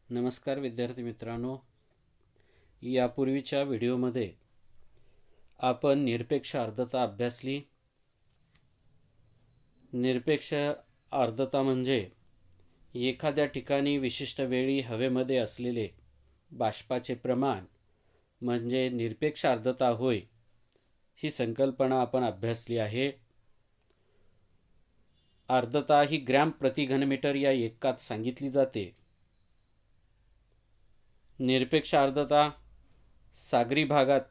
नमस्कार विद्यार्थी मित्रांनो, यापूर्वीच्या व्हिडिओमध्ये आपण निरपेक्ष आर्द्रता अभ्यासली. निरपेक्ष आर्द्रता म्हणजे एखाद्या ठिकाणी विशिष्ट वेळी हवेमध्ये असलेले बाष्पाचे प्रमाण म्हणजे निरपेक्ष आर्द्रता होय. ही संकल्पना आपण अभ्यासली आहे. आर्द्रता ही ग्रॅम प्रति घनमीटर या एककात सांगितली जाते. निरपेक्ष आर्द्रता सागरी भागात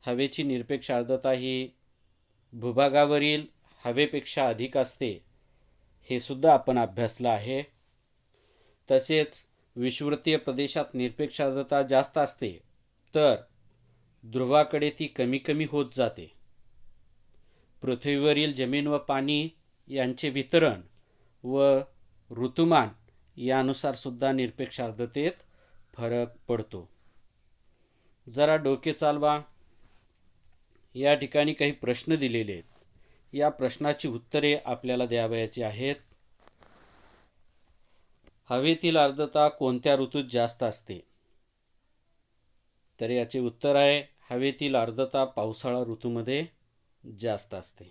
हवेची निरपेक्ष आर्द्रता ही भूभागावरील हवेपेक्षा अधिक असते, हे सुद्धा आपण अभ्यासलं आहे. तसेच विषुवतीय प्रदेशात निरपेक्ष आर्द्रता जास्त असते, तर ध्रुवाकडे ती कमी कमी होत जाते. पृथ्वीवरील जमीन व पाणी यांचे वितरण व ऋतुमान यानुसार सुद्धा निरपेक्ष आर्द्रतेत फरक पडतो. जरा डोके चालवा. या ठिकाणी काही प्रश्न दिलेले आहेत. या प्रश्नाची उत्तरे आपल्याला द्यावयाची आहेत. हवेतील आर्द्रता कोणत्या ऋतूत जास्त असते? तर याचे उत्तर आहे हवेतील आर्द्रता पावसाळा ऋतूमध्ये जास्त असते.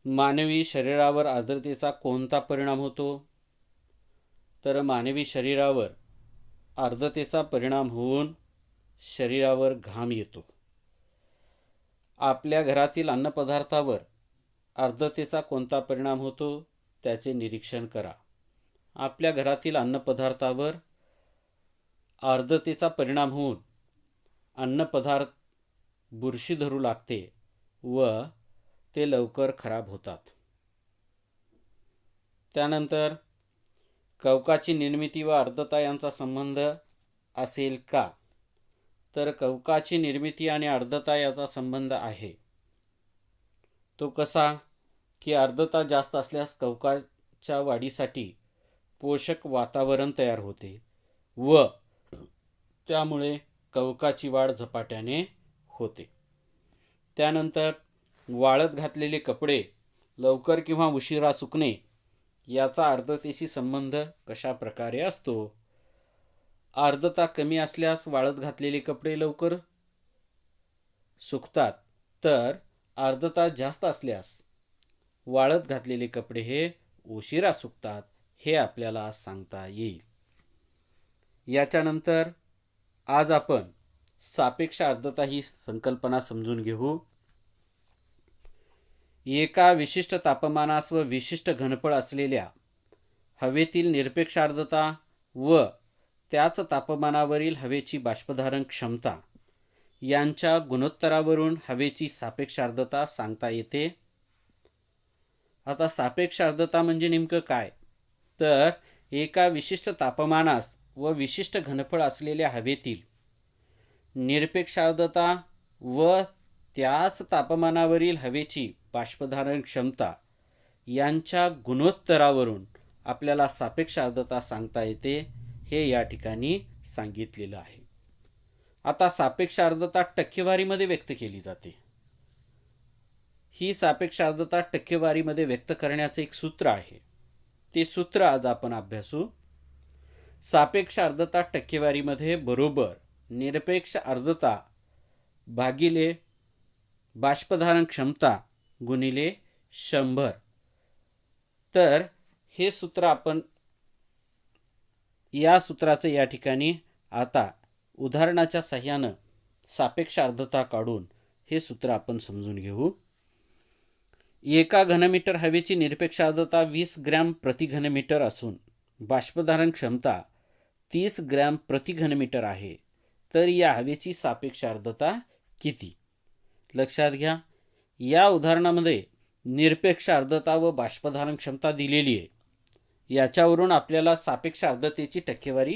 मानवी शरीरावर आर्द्रतेचा कोणता परिणाम होतो? तर मानवी शरीरावर आर्द्रतेचा परिणाम होऊन शरीरावर घाम येतो. आपल्या घरातील अन्नपदार्थावर आर्द्रतेचा कोणता परिणाम होतो त्याचे निरीक्षण करा. आपल्या घरातील अन्नपदार्थावर आर्द्रतेचा परिणाम होऊन अन्नपदार्थ बुरशी धरू लागते व ते लवकर खराब होतात. त्यानंतर कवकाची निर्मिती व आर्द्रता यांचा संबंध असेल का? तर कवकाची निर्मिती आणि आर्द्रता याचा संबंध आहे. तो कसा की आर्द्रता जास्त असल्यास कवकाच्या वाढीसाठी पोषक वातावरण तयार होते व त्यामुळे कवकाची वाढ झपाट्याने होते. त्यानंतर वाळत घातलेले कपडे लवकर किंवा उशिरा सुकणे याचा आर्द्रतेशी संबंध कशा प्रकारे असतो? आर्द्रता कमी असल्यास वाळत घातलेले कपडे लवकर सुकतात, तर आर्द्रता जास्त असल्यास वाळत घातलेले कपडे हे उशिरा सुकतात, हे आपल्याला सांगता येईल. याच्यानंतर आज आपण सापेक्ष आर्द्रता ही संकल्पना समजून घेऊ. एका विशिष्ट तापमानास व विशिष्ट घनफळ असलेल्या हवेतील निरपेक्ष आर्द्रता व त्याच तापमानावरील हवेची बाष्पधारण क्षमता यांच्या गुणोत्तरावरून हवेची सापेक्ष आर्द्रता सांगता येते. आता सापेक्ष आर्द्रता म्हणजे नेमकं काय? तर एका विशिष्ट तापमानास व विशिष्ट घनफळ असलेल्या हवेतील निरपेक्ष आर्द्रता व त्याच तापमानावरील हवेची बाष्पधारण क्षमता यांच्या गुणोत्तरावरून आपल्याला सापेक्ष आर्द्रता सांगता येते, हे या ठिकाणी सांगितलेलं आहे. आता सापेक्ष आर्द्रता टक्केवारीमध्ये व्यक्त केली जाते. ही सापेक्ष आर्द्रता टक्केवारीमध्ये व्यक्त करण्याचे एक सूत्र आहे. ते सूत्र आज आपण अभ्यासू. सापेक्ष आर्द्रता टक्केवारीमध्ये बरोबर निरपेक्ष आर्द्रता भागिले बाष्पधारण क्षमता गुणिले 100. तर हे सूत्र आपण या सूत्राचं या ठिकाणी आता उदाहरणाच्या सहाय्यानं सापेक्ष आर्द्रता काढून हे सूत्र आपण समजून घेऊ. एका घनमीटर हवेची निरपेक्ष आर्द्रता 20 ग्रॅम प्रति घनमीटर असून बाष्पधारण क्षमता 30 ग्रॅम प्रति घनमीटर आहे. तर या हवेची सापेक्ष आर्द्रता किती? लक्षात घ्या, या उदाहरणामध्ये निरपेक्ष आर्द्रता व बाष्पधारण क्षमता दिलेली आहे. याच्यावरून आपल्याला सापेक्ष आर्द्रतेची टक्केवारी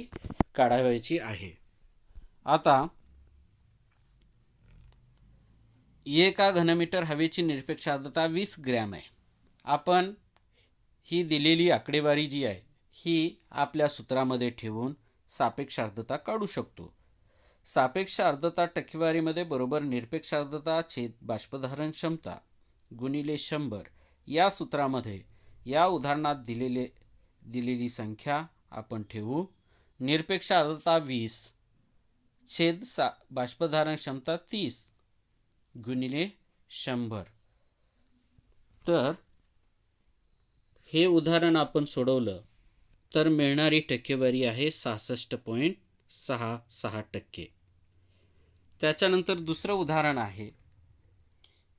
काढावयाची आहे. आता एका घनमीटर हवेची निरपेक्ष आर्द्रता 20 ग्रॅम आहे. आपण ही दिलेली आकडेवारी जी आहे ही आपल्या सूत्रामध्ये ठेवून सापेक्ष आर्द्रता काढू शकतो. सापेक्ष आर्द्रता टक्केवारीमध्ये बरोबर निरपेक्ष आर्द्रता छेद बाष्पधारण क्षमता गुणिले 100 या सूत्रामध्ये या उदाहरणात दिलेली संख्या आपण ठेवू निरपेक्ष आर्द्रता 20 छेद बाष्पधारण क्षमता 30 गुणिले 100. तर हे उदाहरण आपण सोडवलं तर मिळणारी टक्केवारी आहे 66.66%. त्याच्यानंतर दुसरं उदाहरण आहे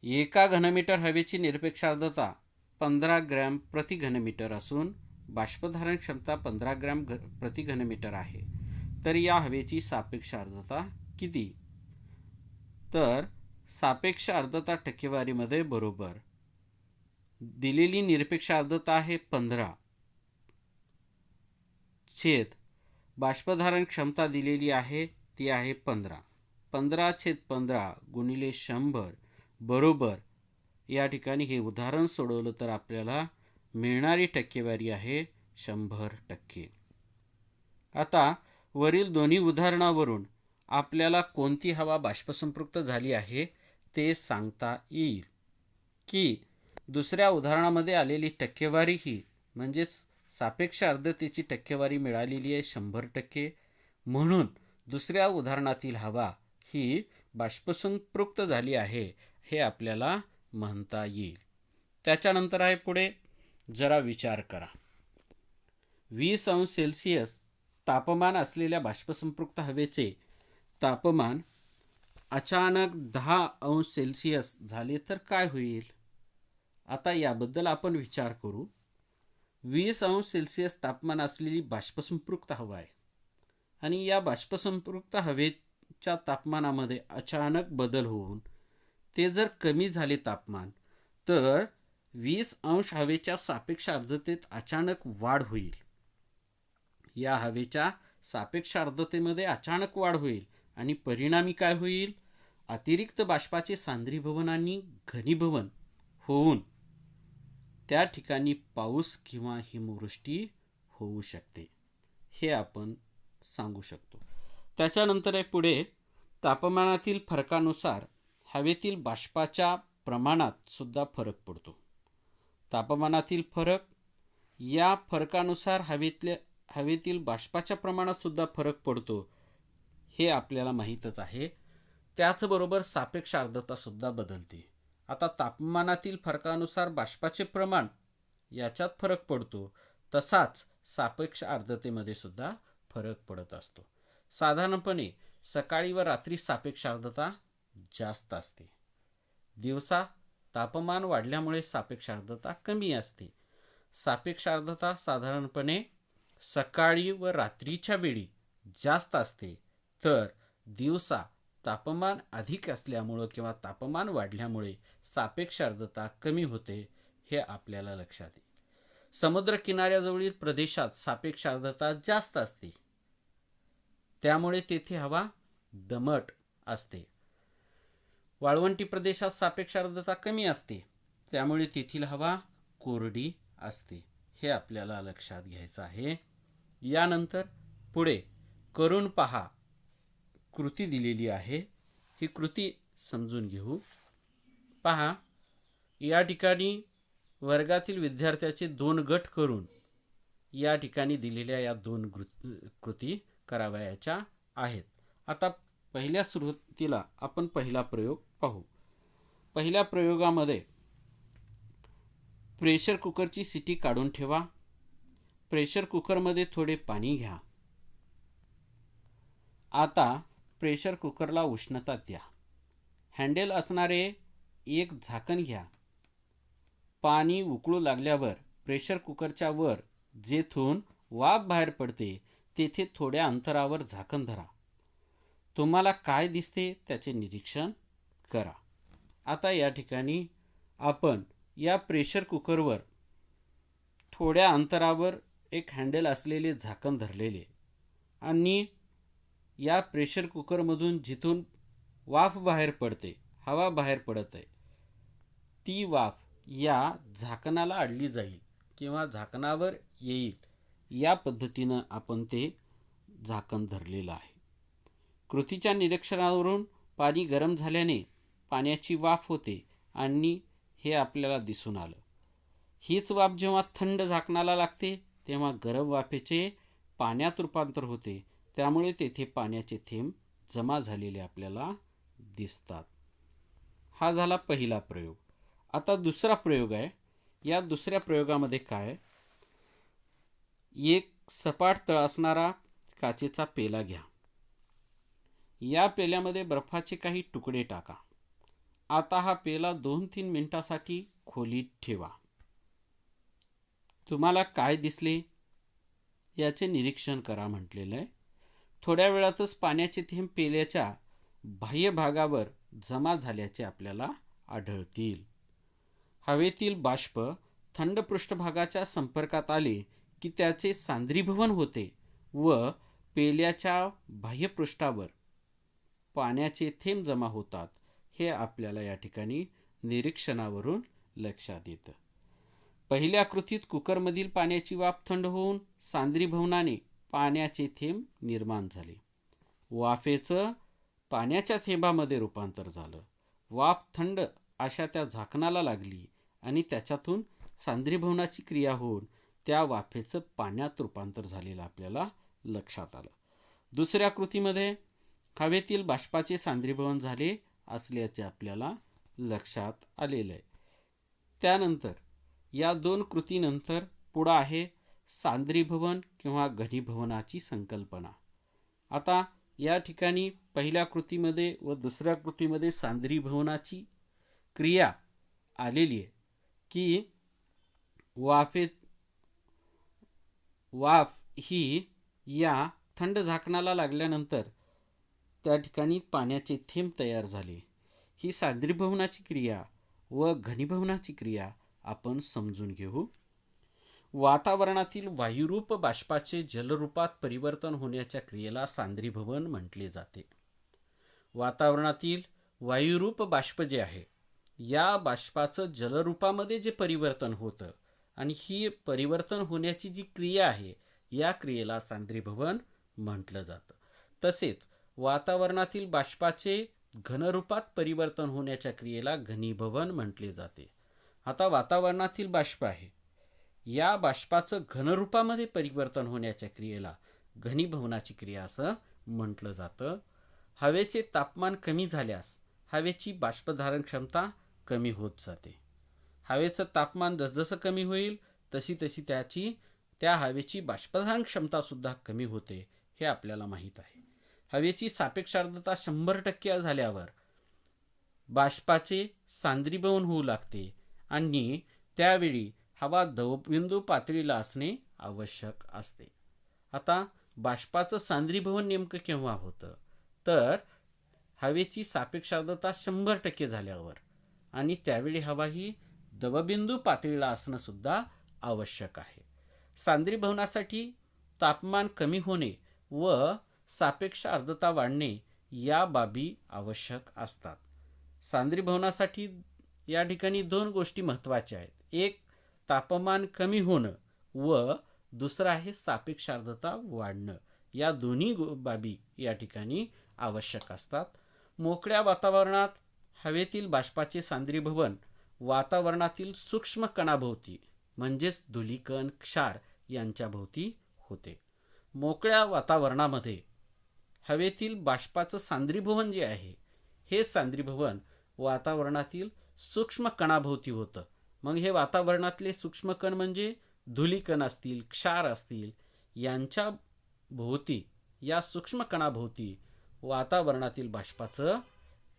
1 घनमीटर हवेची निरपेक्ष आर्द्रता 15 ग्रॅम प्रति घनमीटर असून बाष्पधारण क्षमता 15 ग्रॅम प्रति घनमीटर आहे. तर या हवेची सापेक्ष आर्द्रता किती? तर सापेक्ष आर्द्रता टक्केवारीमध्ये बरोबर दिलेली निरपेक्ष आर्द्रता आहे 15 छेद बाष्पधारण क्षमता दिलेली आहे ती आहे 15 गुणिले 100 बरोबर या ठिकाणी हे उदाहरण सोडवलं तर आपल्याला मिळणारी टक्केवारी आहे 100%. आता वरील दोन्ही उदाहरणावरून आपल्याला कोणती हवा बाष्पसंपृक्त झाली आहे ते सांगता येईल की दुसऱ्या उदाहरणामध्ये आलेली टक्केवारी ही म्हणजेच सापेक्ष आर्द्रतेची टक्केवारी मिळालेली आहे 100%. म्हणून दुसऱ्या उदाहरणातील हवा ही बाष्पसंपृक्त झाली आहे हे आपल्याला म्हणता येईल. त्याच्यानंतर आहे पुढे जरा विचार करा. 20 अंश सेल्सिअस तापमान असलेल्या बाष्पसंपृक्त हवेचे तापमान अचानक 10 अंश सेल्सिअस झाले तर काय होईल? आता याबद्दल आपण विचार करू. 20 अंश सेल्सिअस तापमान असलेली बाष्पसंपृक्त हवा आहे आणि या बाष्पसंपृक्त हवेच्या तापमानामध्ये अचानक बदल होऊन ते जर कमी झाले तापमान तर 20 अंश हवेच्या सापेक्ष आर्द्रतेत अचानक वाढ होईल. या हवेच्या सापेक्ष आर्द्रतेमध्ये अचानक वाढ होईल आणि परिणामी काय होईल? अतिरिक्त बाष्पाचे सांद्रीभवन आणि घनीभवन होऊन त्या ठिकाणी पाऊस किंवा हिमवृष्टी होऊ शकते हे आपण सांगू शकतो. त्याच्यानंतर आहे पुढे तापमानातील फरकानुसार हवेतील बाष्पाच्या प्रमाणात सुद्धा फरक पडतो. तापमानातील फरक या फरकानुसार हवेतील बाष्पाच्या प्रमाणात सुद्धा फरक पडतो हे आपल्याला माहीतच आहे. त्याचबरोबर सापेक्ष आर्द्रता सुद्धा बदलते. आता तापमानातील फरकानुसार बाष्पाचे प्रमाण याच्यात फरक पडतो तसाच सापेक्ष आर्द्रतेमध्ये सुद्धा फरक पडत असतो. साधारणपणे सकाळी व रात्री सापेक्ष आर्द्रता जास्त असते. दिवसा तापमान वाढल्यामुळे सापेक्ष आर्द्रता कमी असते. सापेक्ष आर्द्रता साधारणपणे सकाळी व रात्रीच्या वेळी जास्त असते तर दिवसा तापमान अधिक असल्यामुळं किंवा तापमान वाढल्यामुळे सापेक्ष आर्द्रता कमी होते हे आपल्याला लक्षात येईल. समुद्र किनाऱ्याजवळील प्रदेशात सापेक्ष आर्द्रता जास्त असते त्यामुळे तेथे हवा दमट असते. वाळवंटी प्रदेशात सापेक्ष आर्द्रता कमी असते त्यामुळे तेथील हवा कोरडी असते हे आपल्याला लक्षात घ्यायचं आहे. यानंतर पुढे करून पहा कृती दिलेली आहे. ही कृती समजून घेऊ. पहा या ठिकाणी वर्गातील विद्यार्थ्याचे 2 गट करून या ठिकाणी दिलेल्या या 2 कृती करावयाच्या आहेत. आता पहिल्या सुरुवातीला आपण पहिला प्रयोग पाहू. पहिल्या प्रयोगामध्ये प्रेशर कुकरची शिटी काढून ठेवा. प्रेशर कुकरमध्ये थोडे पाणी घ्या. आता प्रेशर कुकरला उष्णता द्या. हँडल असणारे एक झाकण घ्या. पाणी उकळू लागल्यावर प्रेशर कुकरच्या वर जेथून वाफ बाहेर पडते तेथे थोड्या अंतरावर झाकण धरा. तुम्हाला काय दिसते त्याचे निरीक्षण करा. आता या ठिकाणी आपण या प्रेशर कुकरवर थोड्या अंतरावर एक हँडल असलेले झाकण धरलेले आणि या प्रेशर कुकरमधून जिथून वाफ बाहेर पडते, हवा बाहेर पडत आहे, ती वाफ या झाकणाला अडली जाईल किंवा झाकणावर येईल या पद्धतीनं आपण ते झाकण धरलेलं आहे. कृतीच्या निरीक्षणावरून पाणी गरम झाल्याने पाण्याची वाफ होते आणि हे आपल्याला दिसून आलं. हीच वाफ जेव्हा थंड झाकणाला लागते तेव्हा गरम वाफेचे पाण्यात रूपांतर होते, त्यामुळे तेथे पाण्याचे थेंब जमा झालेले आपल्याला दिसतात. हा झाला पहिला प्रयोग. आता दुसरा प्रयोग आहे. या दुसऱ्या प्रयोगामध्ये काय, एक सपाट तळ असणारा काचेचा पेला घ्या. या पेल्यामध्ये बर्फाचे काही तुकडे टाका. आता हा पेला 2-3 मिनिटासाठी खोलीत ठेवा. तुम्हाला काय दिसले याचे निरीक्षण करा म्हटलेलं आहे. थोड्या वेळातच पाण्याचे थेंब पेल्याच्या बाह्य भागावर जमा झाल्याचे आपल्याला आढळतील. हवेतील बाष्प थंड पृष्ठभागाच्या संपर्कात आले की त्याचे सांद्रीभवन होते व पेल्याच्या बाह्यपृष्ठावर पाण्याचे थेंब जमा होतात. हे आपल्याला या ठिकाणी निरीक्षणावरून लक्षात येतं. पहिल्या कृतीत कुकरमधील पाण्याची वाफ थंड होऊन सांद्रीभवनाने पाण्याचे थेंब निर्माण झाले. वाफेचं पाण्याच्या थेंबामध्ये रूपांतर झालं. वाफ थंड अशा त्या झाकणाला लागली आणि त्याच्यातून सांद्रीभवनाची क्रिया होऊन त्या वाफेचं पाण्यात रूपांतर झालेलं आपल्याला लक्षात आलं. दुसऱ्या कृतीमध्ये हवेतील बाष्पाचे सांद्रीभवन झाले असल्याचे आपल्याला लक्षात आलेलं आहे. त्यानंतर या 2 कृतीनंतर पुढं आहे सांद्रीभवन किंवा घनीभवनाची संकल्पना. आता या ठिकाणी पहिल्या कृतीमध्ये व दुसऱ्या कृतीमध्ये सांद्रीभवनाची क्रिया आलेली आहे की वाफ ही या थंड झाकणाला लागल्यानंतर त्या ठिकाणी पाण्याचे थेंब तयार झाले. ही सांद्रीभवनाची क्रिया व घनीभवनाची क्रिया आपण समजून घेऊ. वातावरणातील वायुरूप बाष्पाचे जलरूपात परिवर्तन होण्याच्या क्रियेला सांद्रीभवन म्हटले जाते. वातावरणातील वायुरूप बाष्प जे आहे, या बाष्पाचं जलरूपामध्ये जे परिवर्तन होतं आणि ही परिवर्तन होण्याची जी क्रिया आहे, या क्रियेला सांद्रीभवन म्हटलं जातं. तसेच वातावरणातील बाष्पाचे घनरूपात परिवर्तन होण्याच्या क्रियेला घनीभवन म्हटले जाते. आता वातावरणातील बाष्प आहे, या बाष्पाचं घनरूपामध्ये परिवर्तन होण्याच्या क्रियेला घनीभवनाची क्रिया असं म्हटलं जातं. हवेचे तापमान कमी झाल्यास हवेची बाष्पधारण क्षमता कमी होत जाते. हवेचं तापमान जसजसं कमी होईल तशी त्या हवेची बाष्पधारण क्षमता सुद्धा कमी होते, हे आपल्याला माहीत आहे. हवेची सापेक्ष आर्द्रता 100% झाल्यावर बाष्पाचे सांद्रीभवन होऊ लागते आणि त्यावेळी हवा दवबिंदू पातळीला असणे आवश्यक असते. आता बाष्पाचं सांद्रीभवन नेमकं केव्हा होतं, तर हवेची सापेक्ष आर्द्रता 100% झाल्यावर आणि त्यावेळी हवा ही दवबिंदू पातळीला असणं सुद्धा आवश्यक आहे. सांद्रीभवनासाठी तापमान कमी होणे व सापेक्ष आर्द्रता वाढणे या बाबी आवश्यक असतात. सांद्रीभवनासाठी या ठिकाणी 2 गोष्टी महत्त्वाच्या आहेत. एक तापमान कमी होणं व दुसरं आहे सापेक्ष आर्द्रता वाढणं. या दोन्ही बाबी या ठिकाणी आवश्यक असतात. मोकळ्या वातावरणात हवेतील बाष्पाचे सांद्रीभवन वातावरणातील सूक्ष्म कणाभोवती म्हणजेच धूलिकण, क्षार यांच्या भोवती होते. मोकळ्या वातावरणामध्ये हवेतील बाष्पाचं सांद्रीभवन जे आहे, हे सांद्रीभवन वातावरणातील सूक्ष्म कणाभोवती होतं. मग हे वातावरणातले सूक्ष्म कण म्हणजे धूलिकण असतील, क्षार असतील, यांच्या भोवती, या सूक्ष्म कणाभोवती वातावरणातील बाष्पाचं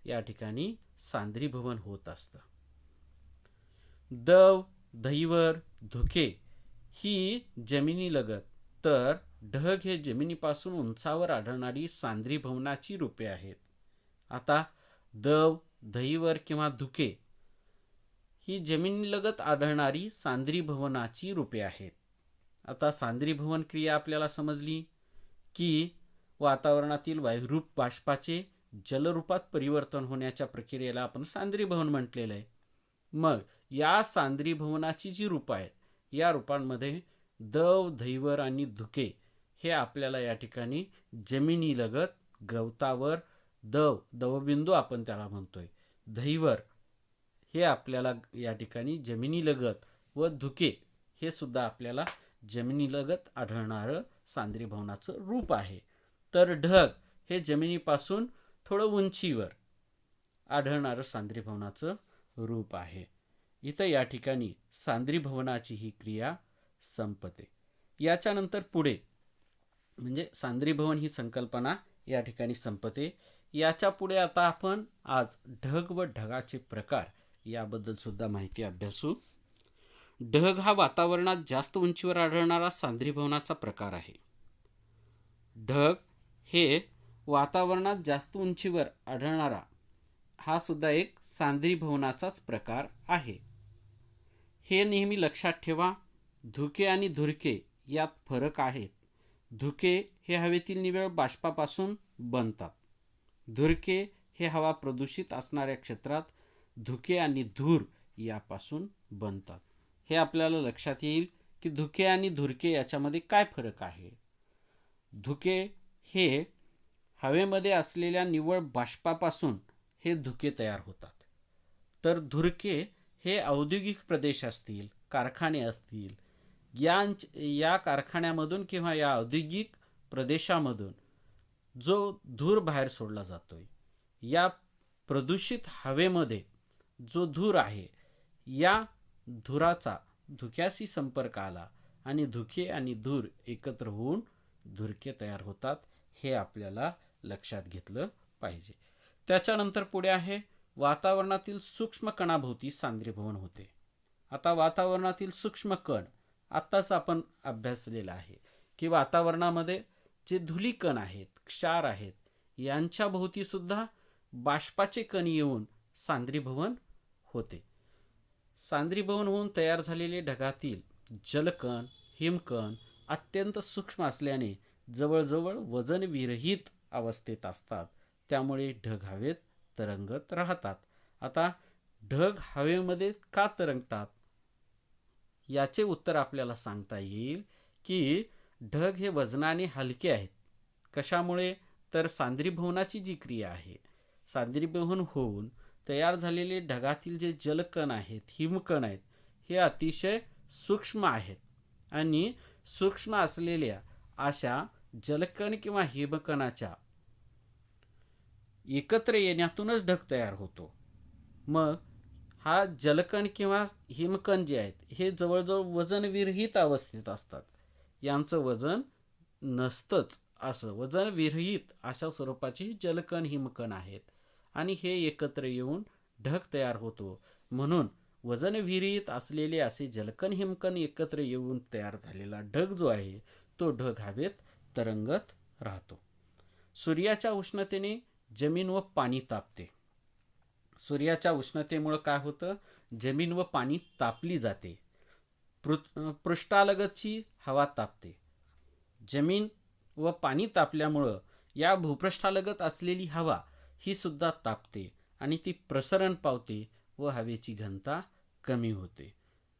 या ठिकाणी सांद्रीभवन होत असतं. दव, धैवर, धुके ही जमिनीलगत तर ढग हे जमिनीपासून उंचावर आढळणारी सांद्रीभवनाची रूपे आहेत. आता दव, धैवर किंवा धुके ही जमिनीलगत आढळणारी सांद्रीभवनाची रूपे आहेत. आता सांद्रीभवन क्रिया आपल्याला समजली की वातावरणातील वायुरूप बाष्पाचे जलरूपात परिवर्तन होण्याच्या प्रक्रियेला आपण सांद्रीभवन म्हटलेलं आहे. मग या सांद्रीभवनाची जी रूपं आहेत, या रूपांमध्ये दव, धैवर आणि धुके हे आपल्याला या ठिकाणी जमिनीलगत गवतावर दवबिंदू आपण त्याला म्हणतोय, धैवर हे आपल्याला या ठिकाणी जमिनीलगत व धुके हे सुद्धा आपल्याला जमिनीलगत आढळणारं सांद्रीभवनाचं रूप आहे. तर ढग हे जमिनीपासून थोडं उंचीवर आढळणारं सांद्रीभवनाचं रूप आहे. इथं या ठिकाणी सांद्रीभवनाची ही क्रिया संपते. याच्यानंतर पुढे म्हणजे सांद्रीभवन ही संकल्पना या ठिकाणी संपते. याच्या पुढे आता आपण आज ढग व ढगाचे प्रकार याबद्दल सुद्धा माहिती अभ्यासू. ढग हा वातावरणात जास्त उंचीवर आढळणारा सांद्रीभवनाचा प्रकार आहे. ढग हे वातावरणात जास्त उंचीवर आढळणारा हा सुद्धा एक सांद्रीभवनाचाच प्रकार आहे. हे नेहमी लक्षात ठेवा. धुके आणि धुरके यात फरक आहेत. धुके हे हवेतील निव्वळ बाष्पापासून बनतात. धुरके हे हवा प्रदूषित असणाऱ्या क्षेत्रात धुके आणि धूर यापासून बनतात. हे आपल्याला लक्षात येईल की धुके आणि धुरके याच्यामध्ये काय फरक आहे. धुके हे हवेमध्ये असलेल्या निव्वळ बाष्पापासून हे धुके तयार होतात. तर धुरके हे औद्योगिक प्रदेश असतील, कारखाने असतील, या कारखान्यामधून किंवा या औद्योगिक प्रदेशामधून जो धूर बाहेर सोडला जातोय, या प्रदूषित हवेमध्ये जो धूर आहे, या धुराचा धुक्याशी संपर्क आला आणि धुके आणि धूर एकत्र होऊन धुरके तयार होतात. हे आपल्याला लक्षात घेतलं पाहिजे. त्याच्यानंतर पुढे आहे वातावरणातील सूक्ष्म कणाभोवती सांद्रीभवन होते. आता वातावरणातील सूक्ष्म कण आत्ताच आपण अभ्यासलेला आहे की वातावरणामध्ये जे धुलीकण आहेत, क्षार आहेत, यांच्या भोवती सुद्धा बाष्पाचे कण येऊन सांद्रीभवन होते. सांद्रीभवन होऊन तयार झालेले ढगातील जलकण, हिमकण अत्यंत सूक्ष्म असल्याने जवळजवळ वजनविरहित अवस्थेत असतात. त्यामुळे ढग हवेत तरंगत राहतात. आता ढग हवेमध्ये का तरंगतात याचे उत्तर आपल्याला सांगता येईल की ढग हे वजनाने हलके आहेत. कशामुळे? तर सांद्रीभवनाची जी क्रिया आहे, सांद्रीभवन होऊन तयार झालेले ढगातील जे जलकण आहेत, हिमकण आहेत, हे अतिशय सूक्ष्म आहेत आणि सूक्ष्म असलेल्या अशा जलकण किंवा हिमकणाच्या एकत्र येण्यातूनच ढग तयार होतो. मग हा जलकण किंवा हिमकण जे आहेत हे जवळजवळ वजनविरहित अवस्थेत असतात. यांचं वजन नसतंच, असं वजनविरहित अशा स्वरूपाची जलकण हिमकण आहेत आणि हे एकत्र येऊन ढग तयार होतो. म्हणून वजनविरहित असलेले असे जलकण हिमकण एकत्र येऊन तयार झालेला ढग जो आहे तो ढग हवेत तरंगत राहतो. सूर्याच्या उष्णतेने जमीन व पाणी तापते. सूर्याच्या उष्णतेमुळे काय होतं? जमीन व पाणी तापली जाते. पृष्ठालगतची हवा तापते. जमीन व पाणी तापल्यामुळं या भूपृष्ठालगत असलेली हवा ही सुद्धा तापते आणि ती प्रसरण पावते व हवेची घनता कमी होते.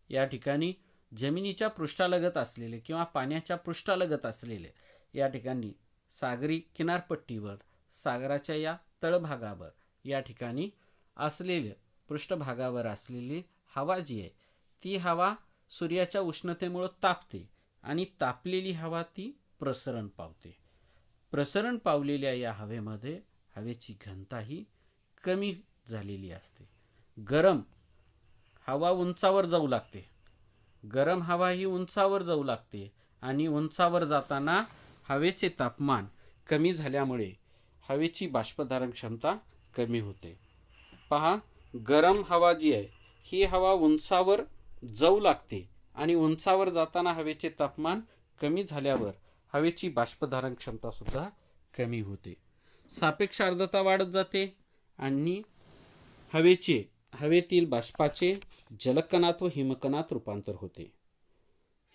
या ठिकाणी जमिनीच्या पृष्ठालगत असलेले किंवा पाण्याच्या पृष्ठालगत असलेले या ठिकाणी सागरी किनारपट्टीवर, सागराच्या या तळभागावर या ठिकाणी असलेले पृष्ठभागावर असलेली हवा जी आहे ती हवा सूर्याच्या उष्णतेमुळे तापते आणि तापलेली हवा ती प्रसरण पावते. प्रसरण पावलेल्या या हवेमध्ये हवेची घनता ही कमी झालेली असते. गरम हवा उंचावर जाऊ लागते. गरम हवा ही उंचावर जाऊ लागते आणि उंचावर जाताना हवेचे तापमान कमी झाल्यामुळे हवेची बाष्पधारण क्षमता कमी होते. पहा, गरम हवा जी आहे ही हवा उंचावर जाऊ लागते आणि उंचावर जाताना हवेचे तापमान कमी झाल्यावर हवेची बाष्पधारण क्षमता सुद्धा कमी होते. सापेक्ष आर्द्रता वाढत जाते आणि हवेतील बाष्पाचे जलकणात व हिमकणात रूपांतर होते.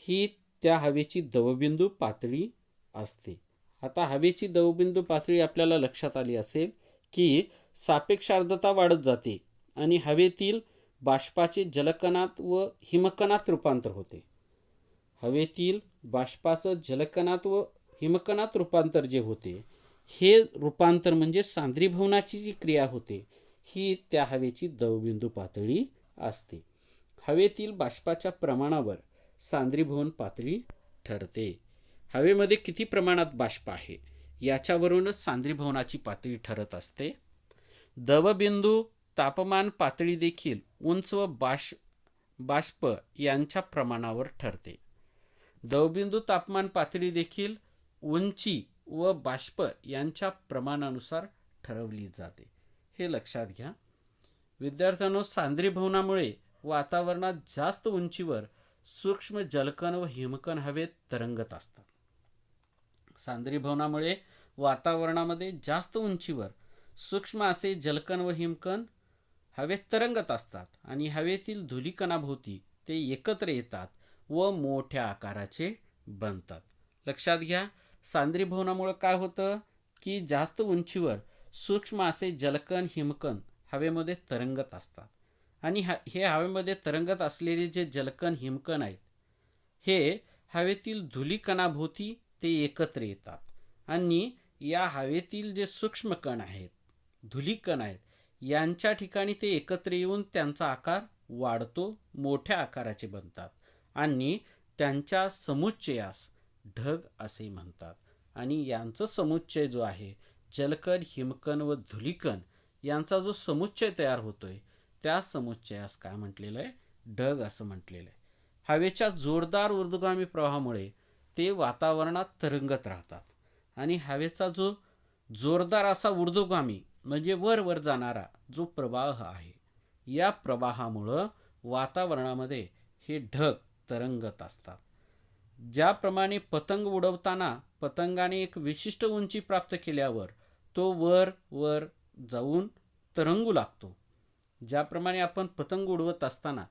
ही त्या हवेची दवबिंदू पातळी असते. आता हवेची दवबिंदू पातळी आपल्याला लक्षात आली असेल की सापेक्ष आर्द्रता वाढत जाते आणि हवेतील बाष्पाचे जलकणात व हिमकणात रूपांतर होते. हवेतील बाष्पाचं जलकणात व हिमकणात रूपांतर जे होते हे रूपांतर म्हणजे सांद्रीभवनाची जी क्रिया होते ही त्या हवेची दवबिंदू पातळी असते. हवेतील बाष्पाच्या प्रमाणावर सांद्रीभवन पातळी ठरते. हवेमध्ये किती प्रमाणात बाष्प आहे याच्यावरूनच सांद्रीभवनाची पातळी ठरत असते. दवबिंदू तापमान पातळी देखील उंच व बाष्प यांच्या प्रमाणावर ठरते. दवबिंदू तापमान पातळी देखील उंची व बाष्प यांच्या प्रमाणानुसार ठरवली जाते. हे लक्षात घ्या. विद्यार्थ्यांनो, सांद्रीभवनामुळे वातावरणात जास्त उंचीवर सूक्ष्म जलकण व हिमकण हवेत तरंगत असतात. सांद्रीभवनामुळे वातावरणामध्ये जास्त उंचीवर सूक्ष्म असे जलकण व हिमकण हवेत तरंगत असतात आणि हवेतील धूलिकणाभोवती ते एकत्र येतात व मोठ्या आकाराचे बनतात. लक्षात घ्या, सांद्रीभवनामुळे काय होतं की जास्त उंचीवर सूक्ष्म असे जलकण हिमकण हवेमध्ये तरंगत असतात आणि हे हवेमध्ये तरंगत असलेले जे जलकण हिमकण आहेत हे हवेतील धूलिकणाभोवती ते एकत्र येतात आणि या हवेतील जे सूक्ष्म कण आहेत, धूलिकण आहेत, यांच्या ठिकाणी ते एकत्र येऊन त्यांचा आकार वाढतो, मोठ्या आकाराचे बनतात आणि त्यांच्या समुच्चयास ढग असे म्हणतात. आणि यांचं समुच्चय जो आहे, जलकण, हिमकण व धूलिकण यांचा जो समुच्चय तयार होतोय त्या समुच्चयास काय म्हटलेलं आहे? ढग असं म्हटलेलं आहे. हवेच्या जोरदार ऊर्ध्वगामी प्रवाहामुळे ते वातावरणात तरंगत राहतात आणि हवेचा जो जोरदार असा ऊर्ध्वगामी म्हणजे वर जाणारा जो प्रवाह आहे, या प्रवाहामुळं वातावरणामध्ये हे ढग तरंगत असतात. ज्याप्रमाणे पतंग उडवताना पतंगाने एक विशिष्ट उंची प्राप्त केल्यावर तो वर जाऊन तरंगू लागतो, ज्याप्रमाणे आपण पतंग उडवत असताना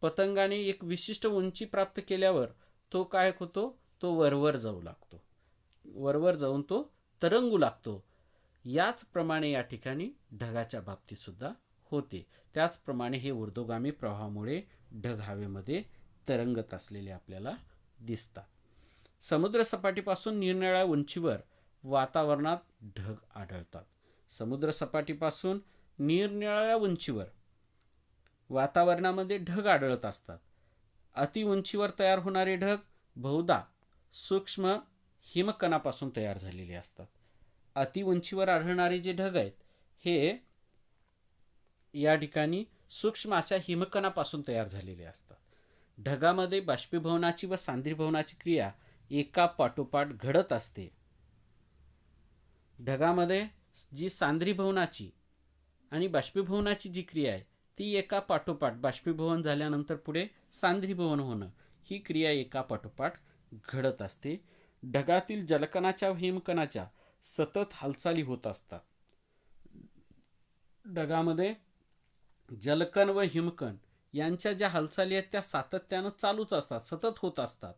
पतंगाने एक विशिष्ट उंची प्राप्त केल्यावर तो काय होतो? तो वरवर जाऊ लागतो, वरवर जाऊन तो तरंगू लागतो. याचप्रमाणे या ठिकाणी ढगाच्या बाबतीत सुद्धा होते. त्याचप्रमाणे हे ऊर्ध्वगामी प्रवाहामुळे ढग हवेमध्ये तरंगत असलेले आपल्याला दिसतात. समुद्रसपाटीपासून निरनिराळ्या उंचीवर वातावरणात ढग आढळतात. समुद्रसपाटीपासून निरनिराळ्या उंचीवर वातावरणामध्ये ढग आढळत असतात. अति उंचीवर तयार होणारे ढग बहुधा सूक्ष्म हिमकणापासून तयार झालेले असतात. अति उंचीवर आढळणारे जे ढग आहेत हे या ठिकाणी सूक्ष्म अशा हिमकणापासून तयार झालेले असतात. ढगामध्ये बाष्पीभवनाची व सांद्रीभवनाची क्रिया एका पाठोपाठ घडत असते. ढगामध्ये जी सांद्रीभवनाची आणि बाष्पीभवनाची जी क्रिया आहे ती एका पाठोपाठ, बाष्पीभवन झाल्यानंतर पुढे सांद्रीभवन होणं, ही क्रिया एका पाठोपाठ घडत असते. ढगातील जलकणाच्या व हिमकणाच्या सतत हालचाली होत असतात. ढगामध्ये जलकण व हिमकण यांच्या ज्या हालचाली आहेत त्या सातत्यानं चालूच असतात, सतत होत असतात.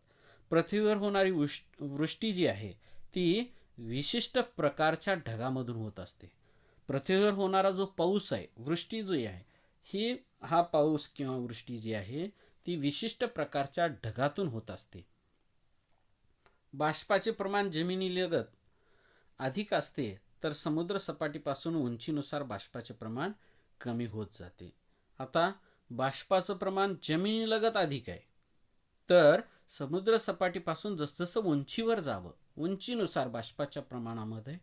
पृथ्वीवर होणारी वृष्टी जी आहे ती विशिष्ट प्रकारच्या ढगामधून होत असते. पृथ्वीवर होणारा जो पाऊस आहे, वृष्टी जी आहे, हा पाऊस किंवा वृष्टी जी आहे ती विशिष्ट प्रकारच्या ढगातून होत असते. बाष्पाचे प्रमाण जमिनीलगत अधिक असते तर समुद्र सपाटीपासून उंचीनुसार बाष्पाचे प्रमाण कमी होत जाते. आता बाष्पाचं प्रमाण जमिनीलगत अधिक आहे तर समुद्र सपाटीपासून जसजसं उंचीवर जावं, उंचीनुसार बाष्पाच्या प्रमाणामध्ये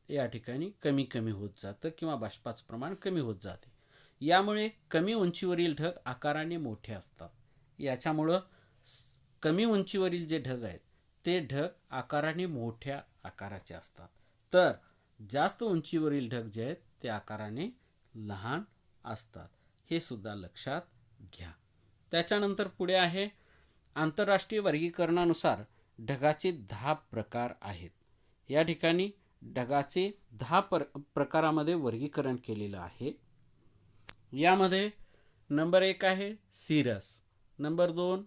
या ठिकाणी कमी होत जातं किंवा बाष्पाचं प्रमाण कमी होत जाते. यामुळे कमी उंचीवरील ढग आकाराने मोठे असतात. याच्यामुळं कमी उंचीवरील जे ढग आहेत ते ढग आकाराने मोठ्या आकाराचे असतात, तर जास्त उंचीवरील ढग जे आहेत ते आकाराने लहान असतात. हे सुद्धा लक्षात घ्या. त्याच्यानंतर पुढे आहे आंतरराष्ट्रीय वर्गीकरणानुसार ढगाचे 10 प्रकार आहेत. या ठिकाणी ढगाचे 10 प्रकारामध्ये वर्गीकरण केलेलं आहे. यामध्ये नंबर 1 आहे cirrus, number 2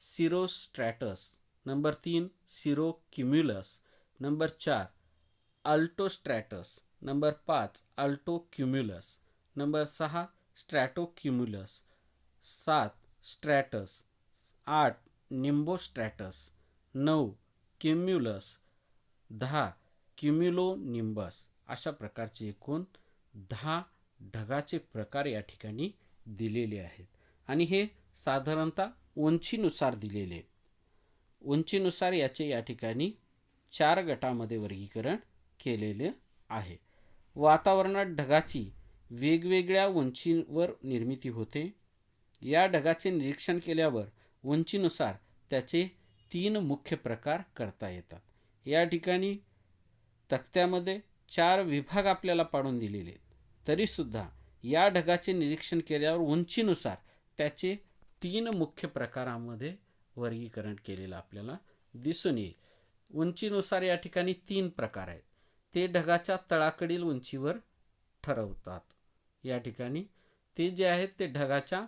cirrostratus, number 3 cirrocumulus, number 4 altostratus, number 5 altocumulus, number 6 stratocumulus, 7 stratus, 8 nimbostratus, 9 cumulus, 10 cumulonimbus. अशा प्रकारचे एकूण 10 ढगाचे प्रकार या ठिकाणी दिलेले आहेत आणि हे साधारणतः उंचीनुसार दिलेले आहेत. उंचीनुसार याचे या ठिकाणी 4 गटामध्ये वर्गीकरण केलेले आहे. वातावरणात ढगाची वेगवेगळ्या उंचीवर निर्मिती होते. या ढगाचे निरीक्षण केल्यावर उंचीनुसार त्याचे 3 मुख्य प्रकार करता येतात. या ठिकाणी तक्त्यामध्ये 4 विभाग आपल्याला पाडून दिलेले आहेत. तरीसुद्धा या ढगाचे निरीक्षण केल्यावर उंचीनुसार त्याचे 3 मुख्य प्रकारामध्ये वर्गीकरण केलेलं आपल्याला दिसून येईल. उंचीनुसार या ठिकाणी 3 प्रकार आहेत. ते ढगाच्या तळाकडील उंचीवर ठरवतात. या ठिकाणी ते जे आहेत ते ढगाच्या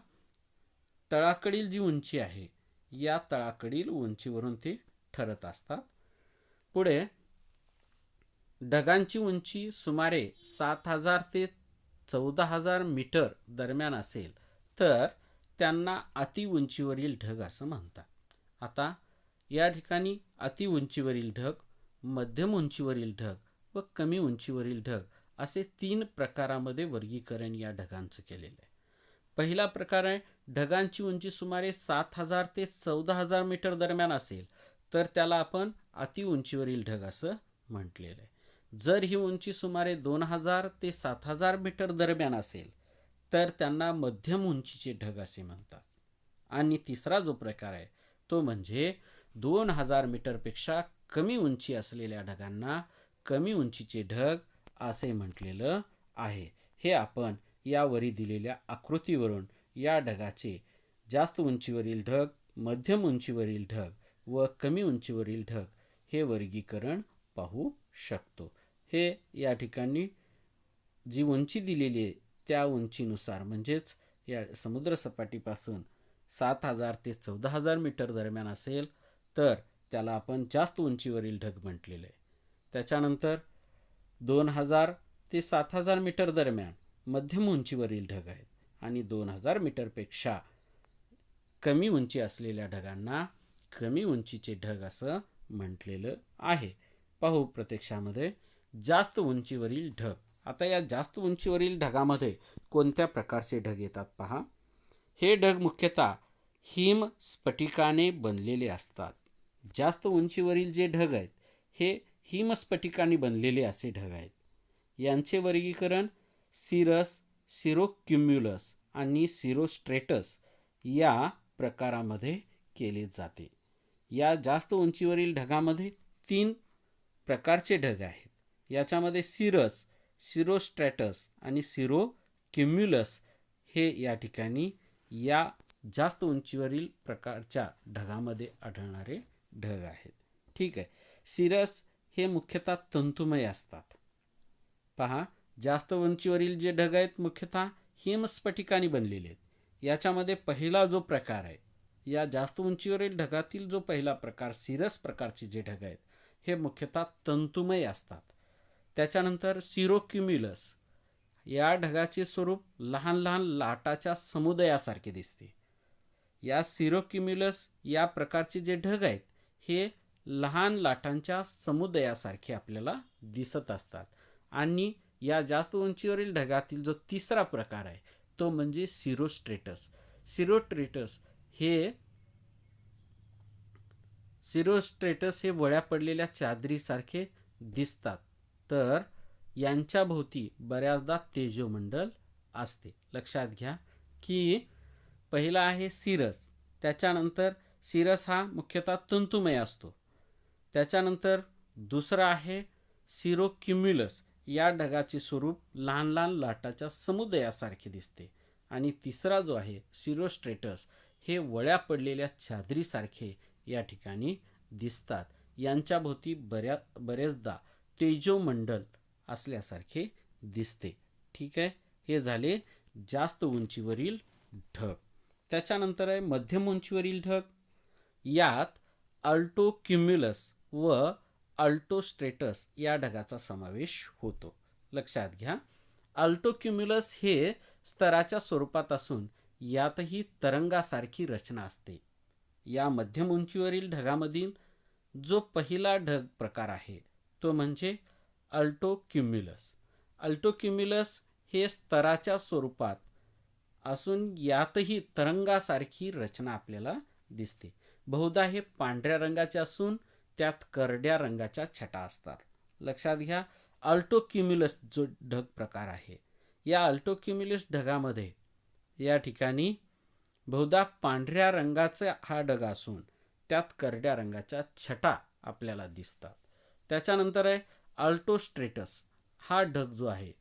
तळाकडील जी उंची आहे या तळाकडील उंचीवरून ते ठरत असतात. पुढे ढगांची उंची सुमारे 7,000 ते 14,000 मीटर दरम्यान असेल तर त्यांना अतिउंचीवरील ढग असं म्हणतात. आता या ठिकाणी अतिउंचीवरील ढग, मध्यम उंचीवरील ढग व कमी उंचीवरील ढग असे 3 प्रकारामध्ये वर्गीकरण या ढगांचं केलेलं आहे. पहिला प्रकार आहे ढगांची उंची सुमारे 7,000 ते 14,000 मीटर दरम्यान असेल तर त्याला आपण अतिउंचीवरील ढग असं म्हटलेलं आहे. जर ही उंची सुमारे 2,000 ते 7,000 मीटर दरम्यान असेल तर त्यांना मध्यम उंचीचे ढग असे म्हणतात. आणि तिसरा जो प्रकार आहे तो म्हणजे 2,000 मीटरपेक्षा कमी उंची असलेल्या ढगांना कमी उंचीचे ढग असे म्हटलेलं आहे. हे आपण यावरी दिलेल्या आकृतीवरून या ढगाचे जास्त उंचीवरील ढग, मध्यम उंचीवरील ढग व कमी उंचीवरील ढग हे वर्गीकरण पाहू शकतो. हे या ठिकाणी जी उंची दिलेली आहे त्या उंचीनुसार म्हणजेच या समुद्रसपाटीपासून 7,000 ते 14,000 मीटर दरम्यान असेल तर त्याला आपण जास्त उंचीवरील ढग म्हटलेलं आहे. त्याच्यानंतर 2,000 ते 7,000 मीटर दरम्यान मध्यम उंचीवरील ढग आहेत आणि 2,000 मीटरपेक्षा कमी उंची असलेल्या ढगांना कमी उंचीचे ढग असं म्हटलेलं आहे. पाहू प्रत्यक्षामध्ये जास्त उंचीवरील ढग. आता या जास्त उंचीवरील ढगामध्ये कोणत्या प्रकारचे ढग येतात पहा. हे ढग मुख्यतः हिमस्फटिकाने बनलेले असतात. जास्त उंचीवरील जे ढग आहेत हे हिमस्फटिकाने बनलेले असे ढग आहेत. यांचे वर्गीकरण सिरस, सिरोक्युम्युलस आणि सिरोस्ट्रेटस या प्रकारामध्ये केले जाते. या जास्त उंचीवरील ढगामध्ये 3 प्रकारचे ढग आहेत. याच्यामध्ये सिरस, सिरोस्ट्रेटस आणि सिरोक्युम्युलस हे या ठिकाणी या जास्त उंचीवरील प्रकारच्या ढगामध्ये आढळणारे ढग आहेत. ठीक आहे. सिरस हे मुख्यतः तंतुमय असतात. पहा, जास्त उंचीवरील जे ढग आहेत मुख्यतः हिमस्फटिकाने बनलेले आहेत. याच्यामध्ये पहिला जो प्रकार आहे, या जास्त उंचीवरील ढगातील जो पहिला प्रकार सिरस प्रकारचे जे ढग आहेत हे मुख्यतः तंतुमय असतात. त्याच्यानंतर सिरोक्युम्युलस या ढगाचे स्वरूप लहान लहान लाटाच्या समुदायासारखे दिसते. या सिरोक्युम्युलस या प्रकारचे जे ढग आहेत हे लहान लाटांच्या समुदायासारखे आपल्याला दिसत असतात. आणि या जास्त उंचीवरील ढगातील जो तिसरा प्रकार आहे तो म्हणजे सिरोस्ट्रेटस. सिरोस्ट्रेटस हे वळ्या पडलेल्या चादरीसारखे दिसतात. तर यांच्या भोवती बऱ्याचदा तेजोमंडल असते. लक्षात घ्या की पहिला आहे सिरस. त्याच्यानंतर सिरस हा मुख्यतः तंतुमय असतो. त्याच्यानंतर दुसरा आहे सिरोक्युम्युलस. या ढगाचे स्वरूप लहान लहान लाटाच्या समुदायासारखे दिसते. आणि तिसरा जो आहे सिरोस्ट्रेटस हे वळ्या पडलेल्या चादरीसारखे या ठिकाणी दिसतात. यांच्या भोवती बरेचदा तेजोमंडल असल्यासारखे दिसते. ठीक आहे. हे झाले जास्त उंचीवरील ढग. त्याच्यानंतर आहे मध्यम उंचीवरील ढग. यात अल्टोक्युम्युलस व अल्टोस्ट्रेटस या ढगाचा समावेश होतो. लक्षात घ्या, अल्टोक्युम्युलस हे स्तराच्या स्वरूपात असून यातही तरंगासारखी रचना असते. या मध्यम उंचीवरील ढगामधील जो पहिला ढग प्रकार आहे तो म्हणजे अल्टोक्युम्युलस. अल्टोक्युम्युलस हे स्तराच्या स्वरूपात असून यातही तरंगासारखी रचना आपल्याला दिसते. बहुधा हे पांढऱ्या रंगाचे असून त्यात करड्या रंगाच्या छटा असतात. लक्षात घ्या, अल्टोक्युम्युलस जो ढग प्रकार आहे, या अल्टोक्युम्युलस ढगामध्ये या ठिकाणी बहुधा पांढऱ्या रंगाचा हा ढग असून त्यात करड्या रंगाच्या छटा आपल्याला दिसतात. त्याच्यानंतर आहे अल्टोस्ट्रेटस. हा ढग जो आहे,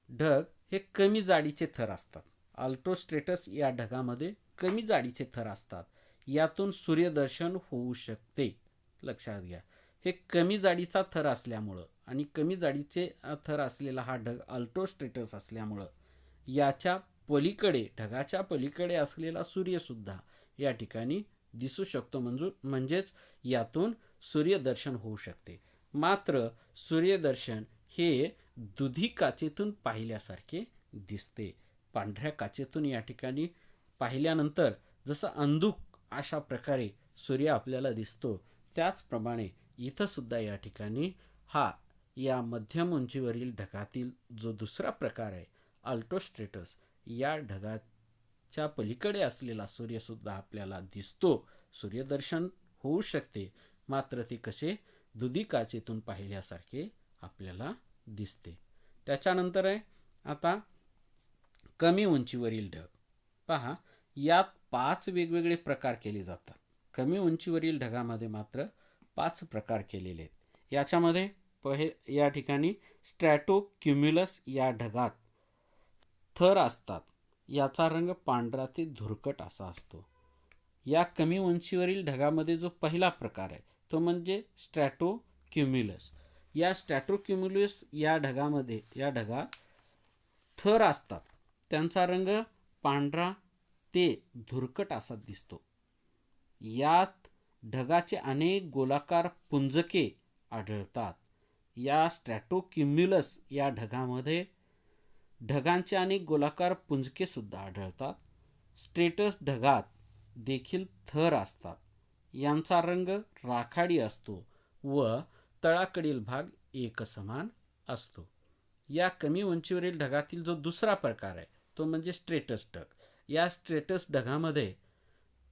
ढग हे कमी जाडीचे थर असतात. अल्टोस्ट्रेटस या ढगामध्ये कमी जाडीचे थर असतात, यातून सूर्यदर्शन होऊ शकते. लक्षात घ्या, हे कमी जाडीचा थर असल्यामुळं आणि कमी जाडीचे थर असलेला हा ढग अल्टोस्ट्रेटस असल्यामुळं याच्या पलीकडे, ढगाच्या पलीकडे असलेला सूर्यसुद्धा या ठिकाणी दिसू शकतो. म्हणजेच यातून सूर्यदर्शन होऊ शकते. मात्र सूर्यदर्शन हे दुधी काचेतून पाहिल्यासारखे दिसते. पांढऱ्या काचेतून या ठिकाणी पाहिल्यानंतर जसं अंधुक अशा प्रकारे सूर्य आपल्याला दिसतो, त्याचप्रमाणे इथं सुद्धा या ठिकाणी हा या मध्यम उंचीवरील ढगातील जो दुसरा प्रकार आहे अल्टोस्ट्रेटस, या ढगाच्या पलीकडे असलेला सूर्यसुद्धा आपल्याला दिसतो. सूर्यदर्शन होऊ शकते, मात्र ते कसे दुधी काचेतून पाहिल्यासारखे आपल्याला दिसते. त्याच्यानंतर आहे आता कमी उंचीवरील ढग. पहा, यात 5 वेगवेगळे प्रकार केले जातात. कमी उंचीवरील ढगामध्ये मात्र 5 प्रकार केलेले आहेत. याच्यामध्ये या ठिकाणी स्ट्रॅटोक्युम्युलस या ढगात थर असतात. याचा रंग पांढरा ते धुरकट असा असतो. या कमी उंचीवरील ढगामध्ये जो पहिला प्रकार आहे तो म्हणजे स्ट्रॅटोक्युम्युलस. या स्ट्रॅटोक्युम्युलस या ढगात थर असतात. त्यांचा रंग पांढरा ते धुरकट असा दिसतो. यात ढगाचे अनेक गोलाकार पुंजके आढळतात. या स्ट्रॅटोक्युम्युलस या ढगामध्ये ढगांचे अनेक गोलाकार पुंजके सुद्धा आढळतात. स्ट्रेटस ढगात देखील थर असतात. यांचा रंग राखाडी असतो व तळाकडील भाग एकसमान असतो. या कमी उंचीवरील ढगातील जो दुसरा प्रकार आहे तो म्हणजे स्ट्रेटस ढग. या स्ट्रेटस ढगामध्ये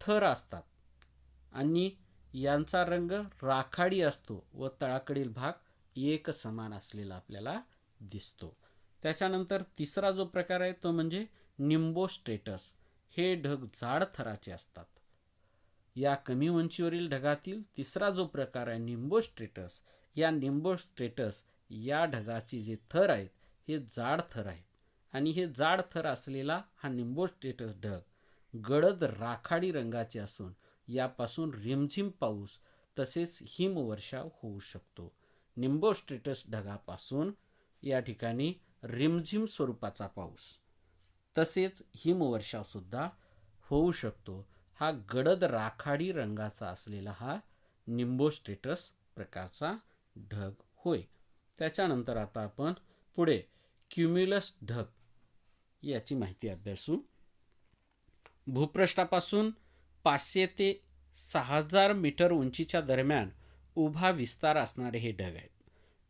थर असतात आणि यांचा रंग राखाडी असतो व तळाकडील भाग एकसमान असलेला आपल्याला दिसतो. त्याच्यानंतर तिसरा जो प्रकार आहे तो म्हणजे निम्बोस्ट्रेटस. हे ढग जाड थराचे असतात. या कमी उंचीवरील ढगातील तिसरा जो प्रकार आहे निम्बोस्ट्रेटस, या निम्बोस्ट्रेटस या ढगाचे जे थर आहेत हे जाड थर आहेत आणि हे जाड थर असलेला हा निम्बोस्ट्रेटस ढग गडद राखाडी रंगाचे असून यापासून रिमझिम पाऊस तसेच हिमवर्षाव होऊ शकतो. निम्बोस्ट्रेटस ढगापासून या ठिकाणी रिमझिम स्वरूपाचा पाऊस तसेच हिमवर्षाव सुद्धा होऊ शकतो. हा गडद राखाडी रंगाचा असलेला हा निम्बोस्ट्रेटस प्रकारचा ढग होय. त्याच्यानंतर आता आपण पुढे क्युम्युलस ढग याची माहिती अभ्यासू. भूपृष्ठापासून 500 ते 6000 मीटर उंचीच्या दरम्यान उभा विस्तार असणारे हे ढग आहेत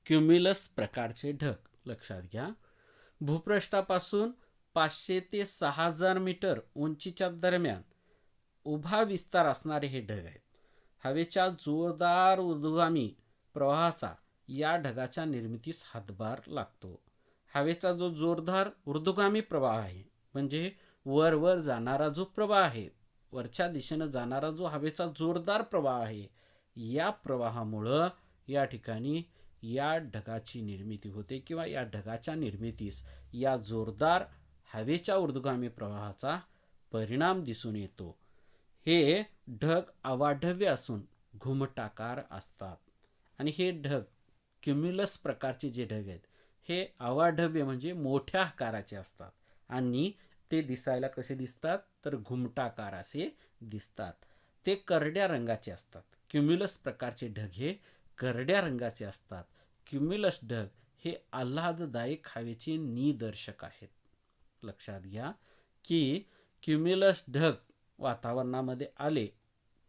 क्युम्युलस प्रकारचे ढग. लक्षात घ्या, भूपृष्ठापासून 500 ते 6000 मीटर उंचीच्या दरम्यान उभा विस्तार असणारे हे ढग आहेत. हवेच्या जोरदार ऊर्ध्वगामी प्रवाहाचा या ढगाच्या निर्मितीस हातभार लागतो. हवेचा जो जोरदार ऊर्ध्वगामी प्रवाह आहे, म्हणजे वर जाणारा जो प्रवाह आहे, वरच्या दिशेनं जाणारा जो हवेचा जोरदार प्रवाह आहे, या प्रवाहामुळं या ठिकाणी या ढगाची निर्मिती होते किंवा या ढगाच्या निर्मितीस या जोरदार हवेच्या ऊर्ध्वगामी प्रवाहाचा परिणाम दिसून येतो. हे ढग अवाढव्य असून घुमटाकार असतात आणि हे ढग क्युम्युलस प्रकारचे जे ढग आहेत हे अवाढव्य म्हणजे मोठ्या आकाराचे असतात आणि ते दिसायला कसे दिसतात तर घुमटाकार असे दिसतात. ते करड्या रंगाचे असतात. क्युम्युलस प्रकारचे ढग हे करड्या रंगाचे असतात. क्युम्युलस ढग हे आल्हाददायक हवेचे निदर्शक आहेत. लक्षात घ्या की क्युम्युलस ढग वातावरणामध्ये आले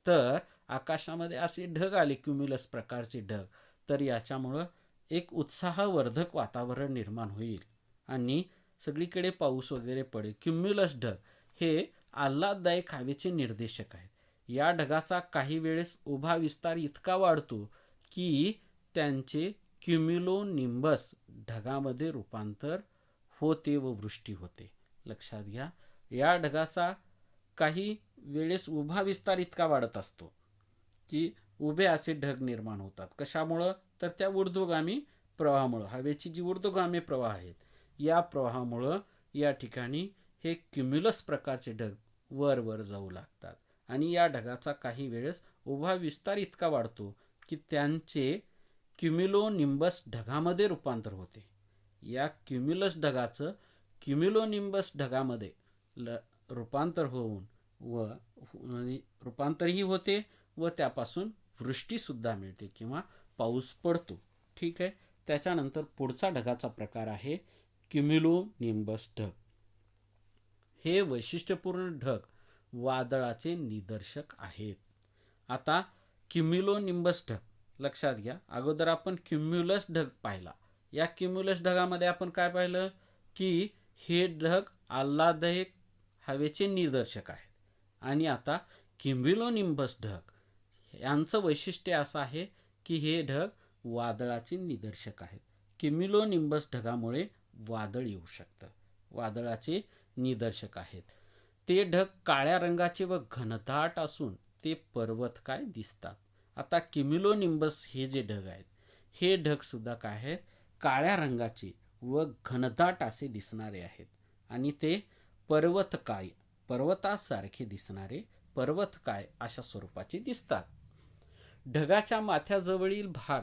तर आकाशामध्ये असे ढग आले क्युम्युलस प्रकारचे ढग तर याच्यामुळं एक उत्साहवर्धक वातावरण निर्माण होईल आणि सगळीकडे पाऊस वगैरे पडेल. क्युम्युलस ढग हे आल्हाददायक हवेचे निर्देशक आहेत. या ढगाचा काही वेळेस उभा विस्तार इतका वाढतो की त्यांचे क्युम्युलोनिंबस ढगामध्ये रूपांतर होते व वृष्टी होते. लक्षात घ्या, या ढगाचा काही वेळेस उभा विस्तार इतका वाढत असतो की उभे असे ढग निर्माण होतात. कशामुळं? तर त्या ऊर्ध्वगामी प्रवाहामुळं, हवेची जी ऊर्ध्वगामी प्रवाह आहेत या प्रवाहामुळं या ठिकाणी हे क्युम्युलस प्रकारचे ढग वर वर जाऊ लागतात आणि या ढगाचा काही वेळेस उभा विस्तार इतका वाढतो की त्यांचे क्युम्युलोनिंबस ढगामध्ये रूपांतर होते. या क्युम्युलस ढगाचं क्युम्युलोनिंबस ढगामध्ये रूपांतर होऊन व रूपांतरही होते व त्यापासून वृष्टीसुद्धा मिळते किंवा पाऊस पडतो. ठीक आहे. त्याच्यानंतर पुढचा ढगाचा प्रकार आहे क्युम्युलोनिंबस ढग. हे वैशिष्ट्यपूर्ण ढग वादळाचे निदर्शक आहेत. आता क्युम्युलोनिंबस ढग लक्षात घ्या. अगोदर आपण क्युम्युलस ढग पाहिला. या क्युम्युलस ढगामध्ये आपण काय पाहिलं की हे ढग आल्हाददायक हवेचे निदर्शक आहेत. आणि आता क्युम्युलोनिंबस ढग यांचं वैशिष्ट्य असं आहे की हे ढग वादळाचे निदर्शक आहेत. क्युम्युलोनिंबस ढगामुळे वादळ येऊ शकतं, वादळाचे निदर्शक आहेत. ते ढग काळ्या रंगाचे व घनदाट असून ते पर्वतकाय दिसतात. आता क्युम्युलोनिंबस हे जे ढग आहेत हे ढग सुद्धा काय आहेत, काळ्या रंगाचे व घनदाट असे दिसणारे आहेत आणि ते पर्वतकाय, पर्वतासारखे दिसणारे पर्वतकाय अशा स्वरूपाचे दिसतात. ढगाच्या माथ्याजवळील भाग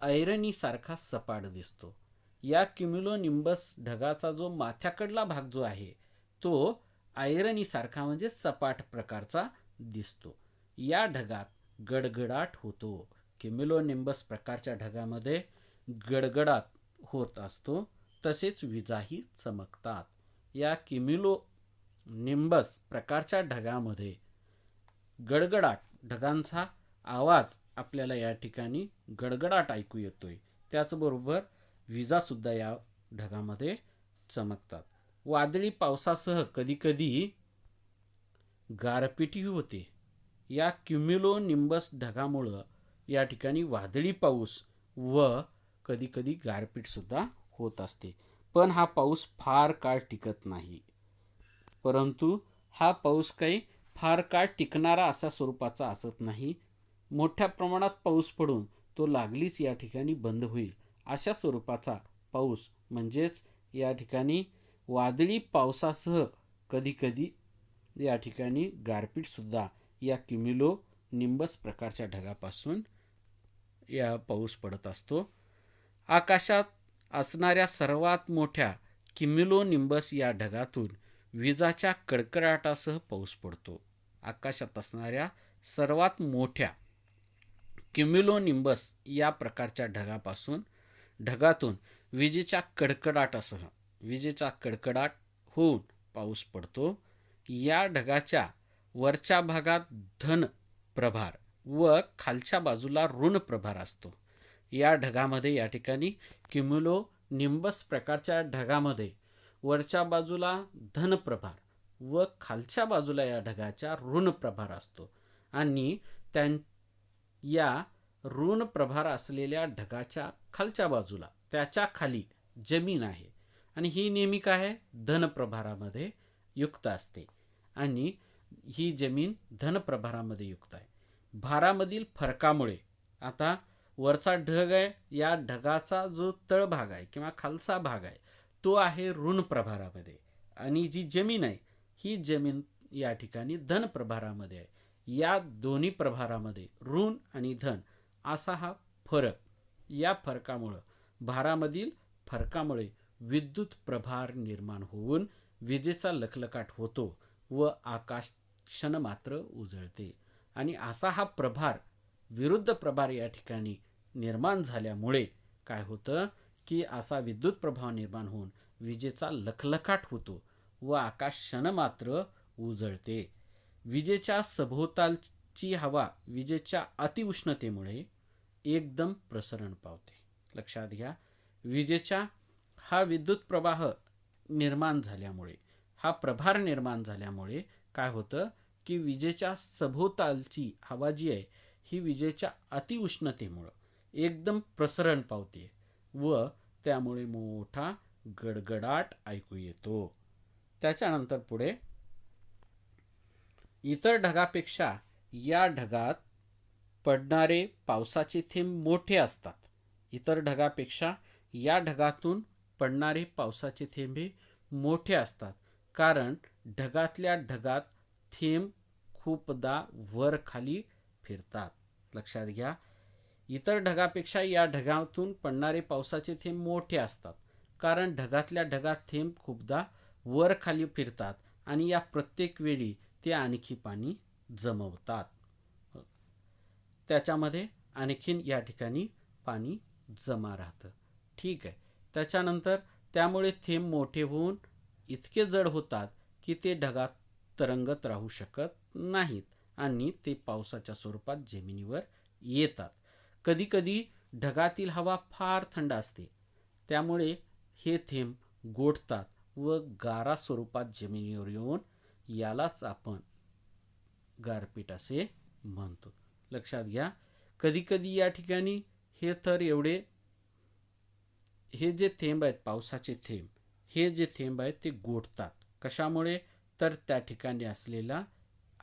ऐरणीसारखा सपाट दिसतो. या क्युम्युलोनिंबस ढगाचा जो माथ्याकडला भाग जो आहे तो ऐरणीसारखा म्हणजे सपाट प्रकारचा दिसतो. या ढगात गडगडाट होतो. क्युम्युलोनिंबस प्रकारच्या ढगामध्ये गडगडाट होत असतो, तसेच विजाही चमकतात. या क्युम्युलोनिंबस प्रकारच्या ढगामध्ये गडगडाट, ढगांचा आवाज आपल्याला या ठिकाणी गडगडाट ऐकू येतोय. त्याचबरोबर विजासुद्धा या ढगामध्ये चमकतात. वादळी पावसासह कधीकधी गारपीटही होते. या क्युम्युलोनिंबस ढगामुळं या ठिकाणी वादळी पाऊस व कधीकधी गारपीटसुद्धा होत असते. पण हा पाऊस फार काळ टिकत नाही. परंतु हा पाऊस काही फार काळ टिकणारा असा स्वरूपाचा असत नाही. मोठ्या प्रमाणात पाऊस पडून तो लागलीच या ठिकाणी बंद होईल अशा स्वरूपाचा पाऊस म्हणजेच या ठिकाणी वादळी पावसासह कधीकधी या ठिकाणी गारपीटसुद्धा या क्युम्युलोनिंबस प्रकारच्या ढगापासून या पाऊस पडत असतो. आकाशात असणाऱ्या सर्वात मोठ्या क्युम्युलोनिंबस या ढगातून विजाच्या कडकडाटासह पाऊस पडतो. आकाशात असणाऱ्या सर्वात मोठ्या क्युम्युलोनिंबस या प्रकारच्या ढगातून विजेच्या कडकडाटासह, विजेचा कडकडाट होऊन पाऊस पडतो. या ढगाच्या वरच्या भागात धन प्रभार व खालच्या बाजूला ऋण प्रभार असतो. या ढगामध्ये या ठिकाणी क्युम्युलोनिंबस प्रकारच्या ढगामध्ये वरच्या बाजूला धन प्रभार व खालच्या बाजूला या ढगाच्या ऋण प्रभार असतो आणि या ऋण प्रभार असलेल्या ढगाच्या खालच्या बाजूला त्याच्या खाली जमीन आहे आणि ही नेहमी काय आहे, धन प्रभारामध्ये युक्त असते आणि ही जमीन धन प्रभारामध्ये युक्त आहे. भारामधील फरकामुळे आता वरचा ढग आहे, या ढगाचा जो तळभाग आहे किंवा खालचा भाग आहे तो आहे ऋण प्रभारामध्ये आणि जी जमीन आहे ही जमीन या ठिकाणी धन प्रभारामध्ये आहे. या दोन्ही प्रभारामध्ये ऋण आणि धन असा हा फरक, या फरकामुळं, भारामधील फरकामुळे विद्युत प्रभार निर्माण होऊन विजेचा लखलखाट होतो व आकाश क्षणमात्र उजळते आणि असा हा प्रभार, विरुद्ध प्रभार या ठिकाणी निर्माण झाल्यामुळे काय होतं की असा विद्युत प्रभाव निर्माण होऊन विजेचा लखलखाट होतो व आकाश क्षणमात्र उजळते. विजेच्या सभोवतालची हवा विजेच्या अतिउष्णतेमुळे एकदम प्रसरण पावते. लक्षात घ्या, विजेचा हा विद्युत प्रवाह निर्माण झाल्यामुळे, हा प्रभार निर्माण झाल्यामुळे काय होतं की विजेच्या सभोवतालची हवा जी आहे ही विजेच्या अतिउष्णतेमुळं एकदम प्रसरण पावते व त्यामुळे मोठा गडगडाट ऐकू येतो. त्याच्यानंतर पुढे, इतर ढगापेक्षा या ढगात पडणारे पावसाचे थेंब मोठे असतात. इतर ढगापेक्षा या ढगातून पडणारे पावसाचे थेंब हे मोठे असतात, कारण ढगातल्या ढगात थेंब खूपदा वर खाली फिरतात. लक्षात घ्या, इतर ढगापेक्षा या ढगातून पडणारे पावसाचे थेंब मोठे असतात, कारण ढगातल्या ढगात थेंब खूपदा वर खाली फिरतात आणि या प्रत्येक वेळी ते आणखी पाणी जमवतात. त्याच्यामध्ये आणखीन या ठिकाणी पाणी जमा राहतं. ठीक आहे. त्याच्यानंतर त्यामुळे थेंब मोठे होऊन इतके जड होतात की ते ढगात तरंगत राहू शकत नाहीत आणि ते पावसाच्या स्वरूपात जमिनीवर येतात. कधीकधी ढगातील हवा फार थंड असते, त्यामुळे हे थेंब गोठतात व गारा स्वरूपात जमिनीवर येऊन यालाच आपण गारपीट असे म्हणतो. लक्षात घ्या, कधीकधी या ठिकाणी हे थर एवढे, हे जे थेंब आहेत पावसाचे थेंब, हे जे थेंब आहेत ते गोठतात. कशामुळे? तर त्या ठिकाणी असलेला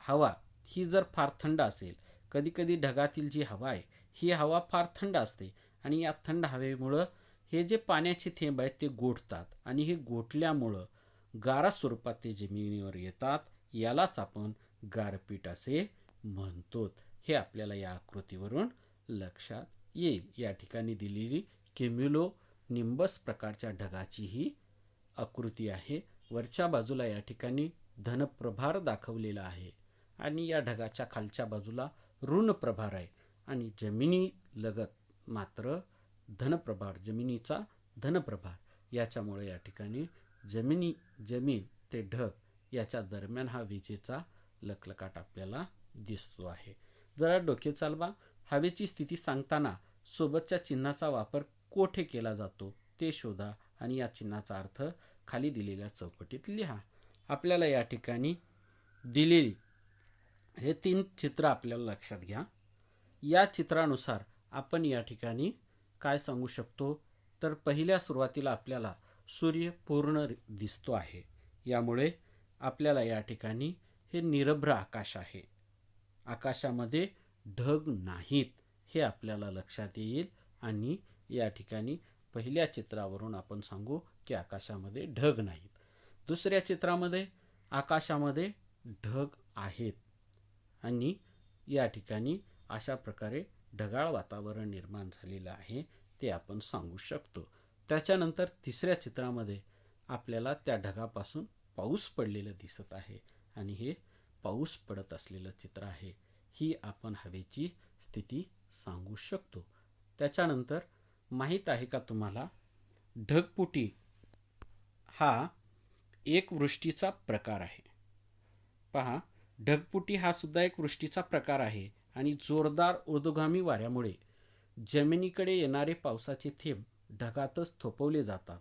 हवा ही जर फार थंड असेल, कधीकधी ढगातील जी हवा आहे ही हवा फार थंड असते आणि या थंड हवेमुळं हे जे पाण्याचे थेंब आहेत ते गोठतात आणि हे गोठल्यामुळं गारा स्वरूपात ते जमिनीवर येतात. यालाच आपण गारपीट असे म्हणतो. हे आपल्याला या आकृतीवरून लक्षात येईल. या ठिकाणी दिलेली क्युम्युलो निंबस प्रकारच्या ढगाची ही आकृती आहे. वरच्या बाजूला या ठिकाणी धनप्रभार दाखवलेला आहे आणि या ढगाच्या खालच्या बाजूला ऋण प्रभार आहे आणि जमिनी लगत मात्र धनप्रभार, जमिनीचा धनप्रभार. याच्यामुळे या ठिकाणी जमीन ते ढग याच्या दरम्यान हा विजेचा लखलखाट आपल्याला दिसतो आहे. जरा डोके चालवा. हवेची स्थिती सांगताना सोबतच्या चिन्हाचा वापर कोठे केला जातो ते शोधा आणि या चिन्हाचा अर्थ खाली दिलेल्या चौकटीत लिहा. आपल्याला या ठिकाणी दिलेली हे 3 चित्र आपल्याला लक्षात घ्या. या चित्रानुसार आपण या ठिकाणी काय सांगू शकतो, तर पहिल्या सुरुवातीला आपल्याला सूर्य पूर्ण दिसतो आहे. यामुळे आपल्याला या ठिकाणी हे निरभ्र आकाश आहे, आकाशामध्ये ढग नाहीत हे आपल्याला लक्षात येईल आणि या ठिकाणी पहिल्या चित्रावरून आपण सांगू की आकाशामध्ये ढग नाहीत. दुसऱ्या चित्रामध्ये आकाशामध्ये ढग आहेत आणि या ठिकाणी अशा प्रकारे ढगाळ वातावरण निर्माण झालेलं आहे ते आपण सांगू शकतो. त्याच्यानंतर तिसऱ्या चित्रामध्ये आपल्याला त्या ढगापासून पाऊस पडलेलं दिसत आहे आणि हे पाऊस पडत असलेलं चित्र आहे. ही आपण हवेची स्थिती सांगू शकतो. त्याच्यानंतर माहीत आहे का तुम्हाला, ढगफुटी हा एक वृष्टीचा प्रकार आहे. पहा, ढगफुटी हा सुद्धा एक वृष्टीचा प्रकार आहे आणि जोरदार ऊर्ध्वगामी वाऱ्यामुळे जमिनीकडे येणारे पावसाचे थेंब ढगातच थोपवले जातात.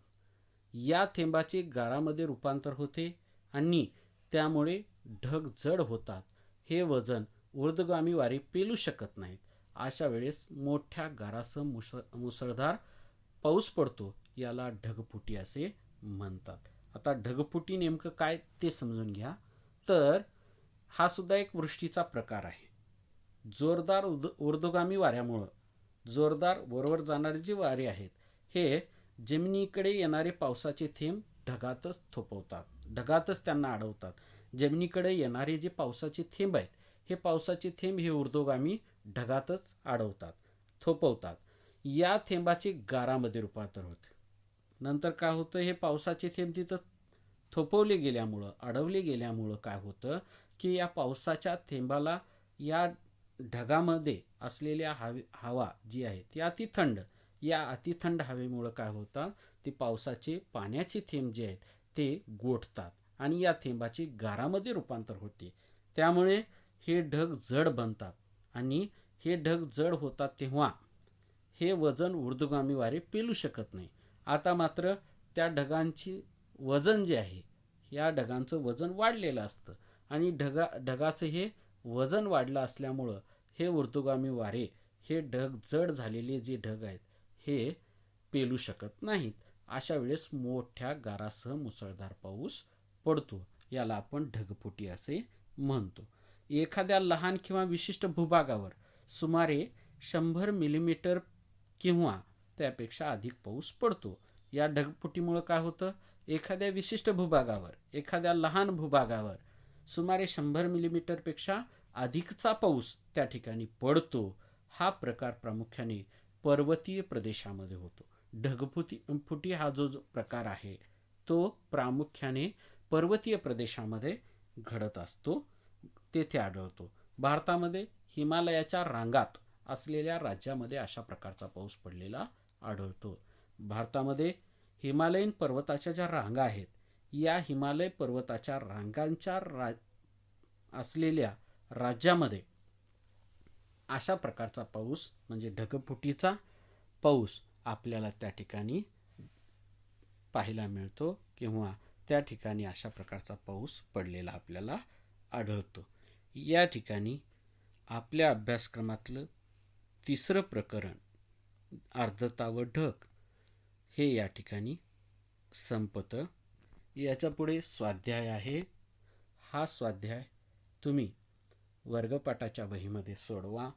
या थेंबाचे गारामध्ये रूपांतर होते आणि त्यामुळे ढग जड होतात. हे वजन ऊर्ध्वगामी वारे पेलू शकत नाहीत. अशा वेळेस मोठ्या गारासह मुसळधार पाऊस पडतो. याला ढगफुटी असे म्हणतात. आता ढगफुटी नेमकं काय ते समजून घ्या. तर हा सुद्धा एक वृष्टीचा प्रकार आहे. जोरदार ऊर्ध्वगामी वाऱ्यामुळं, जोरदार वरवर जाणारे जे वारे आहेत हे जमिनीकडे येणारे पावसाचे थेंब ढगातच थोपवतात, ढगातच त्यांना अडवतात. जमिनीकडे येणारे जे पावसाचे थेंब आहेत हे पावसाचे थेंब हे ऊर्ध्वगामी ढगातच अडवतात, थोपवतात. या थेंबाचे गारामध्ये रूपांतर होते. नंतर काय होतं, हे पावसाचे थेंब तिथं थोपवले गेल्यामुळं, अडवले गेल्यामुळं काय होतं की या पावसाच्या थेंबाला या ढगामध्ये असलेल्या हवा जी आहे ती अतिथंड, या अतिथंड हवेमुळं काय होतं, ते पावसाचे पाण्याचे थेंब जे आहेत ते गोठतात आणि या थेंबाचे गारामध्ये रूपांतर होते. त्यामुळे हे ढग जड बनतात आणि हे ढग जड होतात तेव्हा हे वजन ऊर्ध्वगामी वारे पेलू शकत नाही. आता मात्र त्या ढगांची वजन जे आहे, या ढगांचं वजन वाढलेलं असतं आणि ढगाचं हे वजन वाढलं असल्यामुळं हे ऊर्ध्वगामी वारे हे ढग जड झालेले जे ढग आहेत हे पेलू शकत नाहीत. अशा वेळेस मोठ्या गारासह मुसळधार पाऊस पडतो. याला आपण ढगफुटी असे म्हणतो. एखाद्या लहान किंवा विशिष्ट भूभागावर सुमारे 100 मिलीमीटर किंवा त्यापेक्षा अधिक पाऊस पडतो. या ढगफुटीमुळे काय होतं, एखाद्या विशिष्ट भूभागावर, एखाद्या लहान भूभागावर सुमारे 100 मिलीमीटरपेक्षा अधिकचा पाऊस त्या ठिकाणी पडतो. हा प्रकार प्रामुख्याने पर्वतीय प्रदेशामध्ये होतो. ढगफुटी हा जो प्रकार आहे तो प्रामुख्याने पर्वतीय प्रदेशामध्ये घडत असतो, तेथे आढळतो. भारतामध्ये हिमालयाच्या रांगात असलेल्या राज्यामध्ये अशा प्रकारचा पाऊस पडलेला आढळतो. भारतामध्ये हिमालयीन पर्वताच्या ज्या रांगा आहेत, या हिमालय पर्वताच्या रांगांच्या असलेल्या राज्यामध्ये अशा प्रकारचा पाऊस म्हणजे ढगफुटीचा पाऊस आपल्याला त्या ठिकाणी पाहायला मिळतो किंवा त्या ठिकाणी अशा प्रकारचा पाऊस पडलेला आपल्याला आढळतो. या ठिकाणी आपल्या अभ्यासक्रमातलं तिसरं प्रकरण आर्द्रता व ढग हे या ठिकाणी संपतं. याच्या पुढे स्वाध्याय आहे. हा स्वाध्याय तुम्ही वर्गपाठाच्या वहीमध्ये सोडवा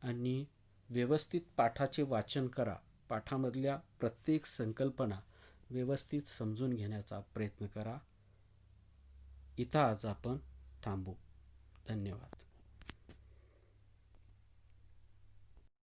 आणि व्यवस्थित पाठाचे वाचन करा. पाठामधल्या प्रत्येक संकल्पना व्यवस्थित समजून घेण्याचा प्रयत्न करा. इथं आज आपण थांबू. धन्यवाद.